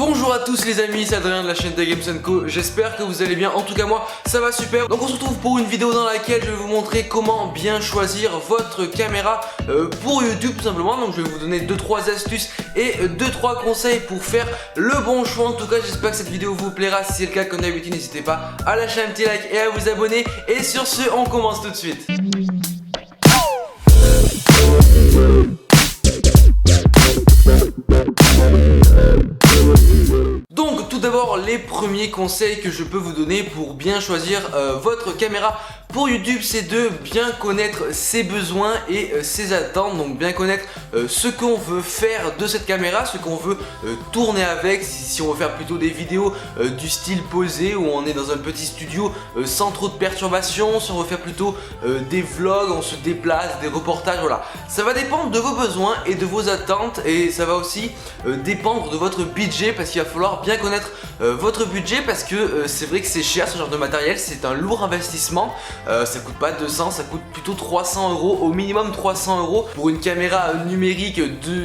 Bonjour à tous les amis, c'est Adrien de la chaîne Tech Games & Co. J'espère que vous allez bien, en tout cas moi ça va super. Donc on se retrouve pour une vidéo dans laquelle je vais vous montrer comment bien choisir votre caméra pour YouTube tout simplement. Donc je vais vous donner 2-3 astuces et 2-3 conseils pour faire le bon choix. En tout cas j'espère que cette vidéo vous plaira. Si c'est le cas, comme d'habitude n'hésitez pas à lâcher un petit like et à vous abonner. Et sur ce on commence tout de suite. Donc tout d'abord les premiers conseils que je peux vous donner pour bien choisir votre caméra pour YouTube, c'est de bien connaître ses besoins et ses attentes. Donc bien connaître ce qu'on veut faire de cette caméra, ce qu'on veut tourner avec. Si on veut faire plutôt des vidéos du style posé où on est dans un petit studio sans trop de perturbations, si on veut faire plutôt des vlogs, on se déplace, des reportages, voilà. Ça va dépendre de vos besoins et de vos attentes, et ça va aussi dépendre de votre budget, parce qu'il va falloir bien connaître votre budget, parce que c'est vrai que c'est cher ce genre de matériel, c'est un lourd investissement. Ça coûte pas 200, ça coûte plutôt 300 €, au minimum 300 € pour une caméra numérique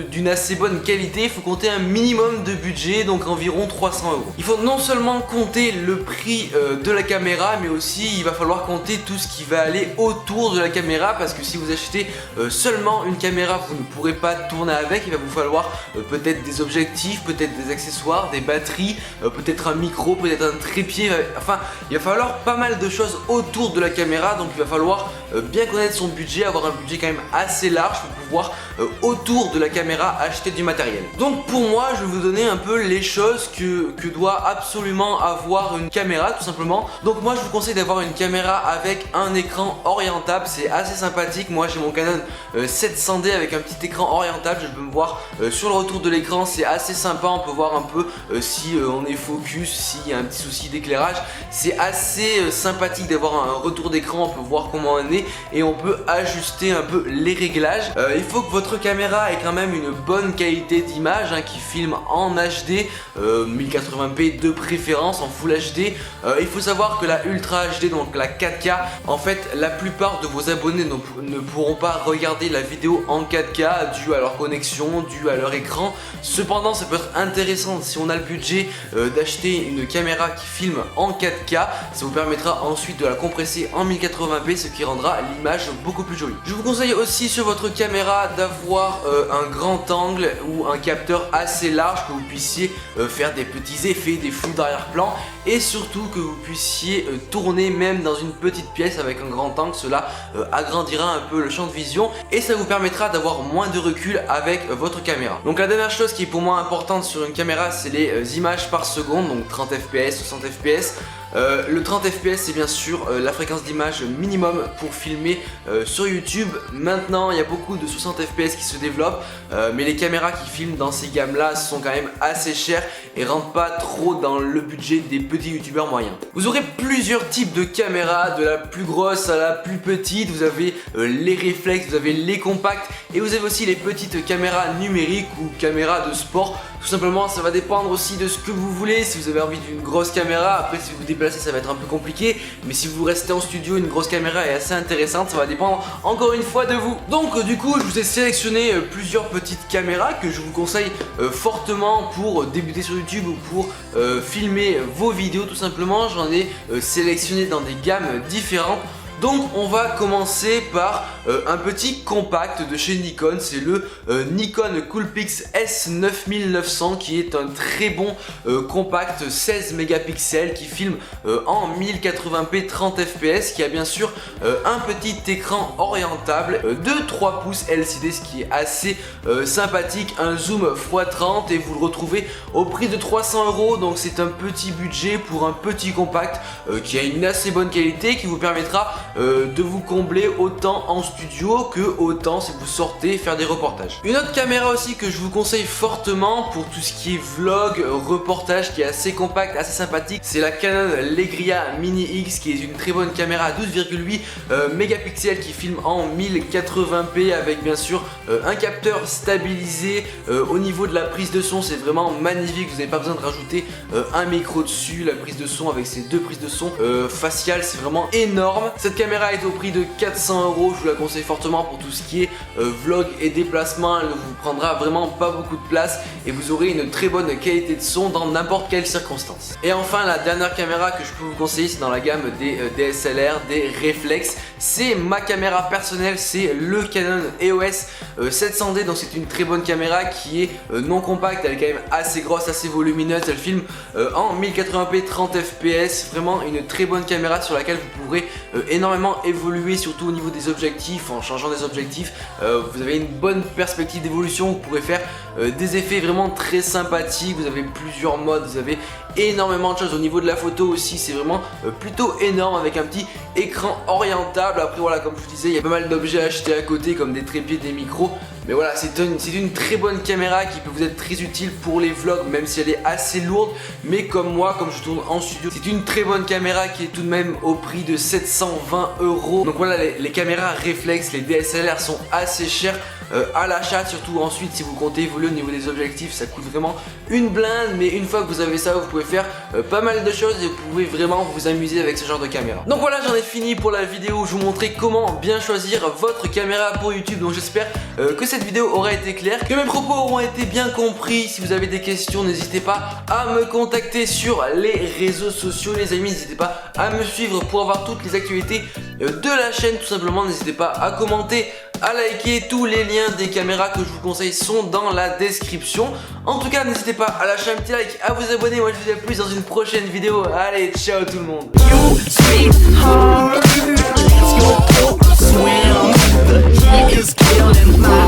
d'une assez bonne qualité. Il faut compter un minimum de budget, donc environ 300 €. Il faut non seulement compter le prix de la caméra, mais aussi il va falloir compter tout ce qui va aller autour de la caméra, parce que si vous achetez seulement une caméra, vous ne pourrez pas tourner avec. Il va vous falloir peut-être des objectifs, peut-être des accessoires, des batteries, peut-être un micro, peut-être un trépied. Enfin, il va falloir pas mal de choses autour de la caméra. Donc il va falloir bien connaître son budget, avoir un budget quand même assez large pour pouvoir autour de la caméra acheter du matériel. Donc pour moi je vais vous donner un peu les choses que doit absolument avoir une caméra tout simplement. Donc moi je vous conseille d'avoir une caméra avec un écran orientable, c'est assez sympathique. Moi j'ai mon Canon 700D avec un petit écran orientable, je peux me voir sur le retour de l'écran, c'est assez sympa. On peut voir un peu si on est focus, s'il y a un petit souci d'éclairage. C'est assez sympathique d'avoir un retour d'écran, on peut voir comment on est et on peut ajuster un peu les réglages. Il faut que votre caméra ait quand même une bonne qualité d'image, qui filme en HD, 1080p de préférence, en Full HD. Il faut savoir que la Ultra HD, donc la 4K, en fait la plupart de vos abonnés ne pourront pas regarder la vidéo en 4K dû à leur connexion, dû à leur écran. Cependant ça peut être intéressant si on a le budget d'acheter une caméra qui filme en 4K. Ça vous permettra ensuite de la compresser en 1080p, ce qui rendra l'image beaucoup plus jolie. Je vous conseille aussi sur votre caméra d'avoir un grand angle ou un capteur assez large, que vous puissiez faire des petits effets, des flous d'arrière-plan, et surtout que vous puissiez tourner même dans une petite pièce avec un grand angle. Cela agrandira un peu le champ de vision et ça vous permettra d'avoir moins de recul avec votre caméra. Donc la dernière chose qui est pour moi importante sur une caméra, c'est les images par seconde, donc 30 fps, 60 fps. Le 30 fps c'est bien sûr la fréquence d'image minimum pour filmer sur YouTube. Maintenant il y a beaucoup de 60 fps qui se développent, mais les caméras qui filment dans ces gammes là sont quand même assez chères et rentrent pas trop dans le budget des petits youtubeurs moyens. Vous aurez plusieurs types de caméras, de la plus grosse à la plus petite. Vous avez les réflexes, vous avez les compacts et vous avez aussi les petites caméras numériques ou caméras de sport. Tout simplement ça va dépendre aussi de ce que vous voulez. Si vous avez envie d'une grosse caméra, après si vous vous déplacez ça va être un peu compliqué, mais si vous restez en studio, une grosse caméra est assez intéressante. Ça va dépendre encore une fois de vous. Donc du coup je vous ai sélectionné plusieurs petites caméras que je vous conseille fortement pour débuter sur YouTube ou pour filmer vos vidéos tout simplement. J'en ai sélectionné dans des gammes différentes. Donc on va commencer par un petit compact de chez Nikon, c'est le Nikon Coolpix S9900 qui est un très bon compact 16 mégapixels qui filme en 1080p 30 fps, qui a bien sûr un petit écran orientable de 3 pouces LCD, ce qui est assez sympathique, un zoom x30 et vous le retrouvez au prix de 300 €. Donc c'est un petit budget pour un petit compact qui a une assez bonne qualité, qui vous permettra de vous combler autant en studio que autant si vous sortez faire des reportages. Une autre caméra aussi que je vous conseille fortement pour tout ce qui est vlog, reportage, qui est assez compact, assez sympathique, c'est la Canon Legria Mini X, qui est une très bonne caméra à 12,8 mégapixels qui filme en 1080p avec bien sûr un capteur stabilisé. Au niveau de la prise de son c'est vraiment magnifique, vous n'avez pas besoin de rajouter un micro dessus. La prise de son avec ces deux prises de son faciales, c'est vraiment énorme. Cette caméra est au prix de 400 €, je vous la conseille fortement pour tout ce qui est vlog et déplacement. Elle ne vous prendra vraiment pas beaucoup de place et vous aurez une très bonne qualité de son dans n'importe quelle circonstance. Et enfin la dernière caméra que je peux vous conseiller, c'est dans la gamme des DSLR, des réflexes. C'est ma caméra personnelle, c'est le Canon EOS 700D, donc c'est une très bonne caméra qui est non compacte, elle est quand même assez grosse, assez volumineuse, elle filme en 1080p 30 fps, vraiment une très bonne caméra sur laquelle vous pourrez énormément évoluer, surtout au niveau des objectifs. En changeant des objectifs, vous avez une bonne perspective d'évolution, vous pourrez faire des effets vraiment très sympathiques, vous avez plusieurs modes, vous avez énormément de choses. Au niveau de la photo aussi, c'est vraiment plutôt énorme avec un petit écran orientable. Après voilà, comme je vous disais, il y a pas mal d'objets à acheter à côté comme des trépieds, des micros, mais voilà, c'est une très bonne caméra qui peut vous être très utile pour les vlogs, même si elle est assez lourde. Mais comme moi, comme je tourne en studio, c'est une très bonne caméra qui est tout de même au prix de 720 €. Donc voilà, les caméras réflexes, les DSLR sont assez chères à l'achat, surtout ensuite si vous comptez évoluer au niveau des objectifs, ça coûte vraiment une blinde. Mais une fois que vous avez ça, vous pouvez faire pas mal de choses et vous pouvez vraiment vous amuser avec ce genre de caméra. Donc voilà, j'en ai fini pour la vidéo où je vous montrais comment bien choisir votre caméra pour YouTube. Donc j'espère que cette vidéo aura été claire, que mes propos auront été bien compris. Si vous avez des questions, n'hésitez pas à me contacter sur les réseaux sociaux les amis, n'hésitez pas à me suivre pour avoir toutes les actualités de la chaîne tout simplement. N'hésitez pas à commenter, à liker, tous les liens des caméras que je vous conseille sont dans la description. En tout cas, n'hésitez pas à lâcher un petit like, à vous abonner. Moi je vous dis à plus dans une prochaine vidéo. Allez, ciao tout le monde. Let's go for a swim. The heat is killing my